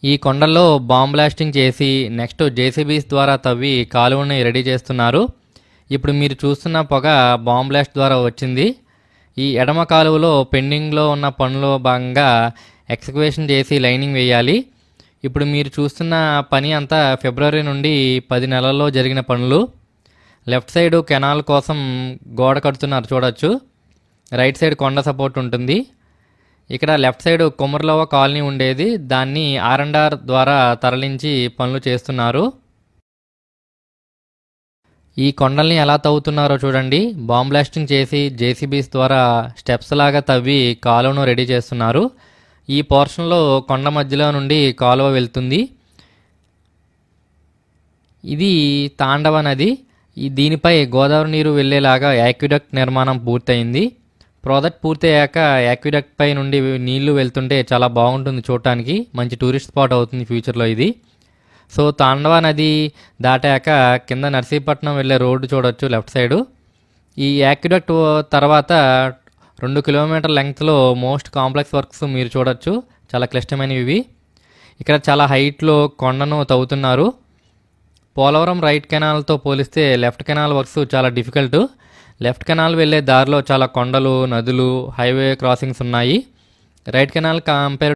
ఈ కొండల్లో bomb blasting చేసి నెక్స్ట్ జేసీబీస్ ద్వారా తవ్వి కాలువని రెడీ చేస్తున్నారు. ఇప్పుడు మీరు చూస్తున్న పొగ బాంబ్ బ్లాస్ట్ ద్వారా వచ్చింది. ఈ ఎడమ కాలువలో పెండింగ్లో ఉన్న పనులో భాగంగా ఎక్స్కవేషన్ చేసి లైనింగ్ వేయాలి. ఇప్పుడు మీరు చూస్తున్న పని అంతా ఫిబ్రవరి నుండి 10 నెలల్లో జరిగిన పనులు. లెఫ్ట్ సైడ్ కెనాల్ కోసం గోడ కడుతున్నారు చూడొచ్చు. రైట్ సైడ్ కొండ సపోర్ట్ ఉంటుంది. ఇక్కడ లెఫ్ట్ సైడ్ కుమర్లోవ కాలనీ ఉండేది, దాన్ని R&R ద్వారా తరలించి పనులు చేస్తున్నారు. ఈ కొండల్ని ఎలా తవ్వుతున్నారో చూడండి. బాంబ్ బ్లాస్టింగ్ చేసి జేసీబీస్ ద్వారా స్టెప్స్ లాగా తవ్వి కాలువను రెడీ చేస్తున్నారు. ఈ పోర్షన్లో కొండ మధ్యలో నుండి కాలువ వెళ్తుంది. ఇది తాండవ నది. దీనిపై గోదావరి నీరు వెళ్ళేలాగా యాక్విడక్ట్ నిర్మాణం పూర్తయింది. ప్రాజెక్ట్ పూర్తయ్యాక యాక్విడక్ట్ పై నుండి నీళ్లు వెళ్తుంటే చాలా బాగుంటుంది చూడటానికి. మంచి టూరిస్ట్ స్పాట్ అవుతుంది ఫ్యూచర్లో ఇది. సో తాండవ నది దాటాక కింద నర్సీపట్నం వెళ్ళే రోడ్డు చూడొచ్చు లెఫ్ట్ సైడు. ఈ యాక్విడక్ట్ తర్వాత 2 కిలోమీటర్ లెంగ్త్లో మోస్ట్ కాంప్లెక్స్ వర్క్స్ మీరు చూడొచ్చు. చాలా క్లిష్టమైనవి ఇవి. ఇక్కడ చాలా హైట్లో కొండను తవ్వుతున్నారు. పోలవరం రైట్ కెనాల్తో పోలిస్తే లెఫ్ట్ కెనాల్ వర్క్స్ చాలా డిఫికల్ట్. లెఫ్ట్ కెనాల్ వెళ్ళే దారిలో చాలా కొండలు, నదులు, హైవే క్రాసింగ్స్ ఉన్నాయి. Right canal compare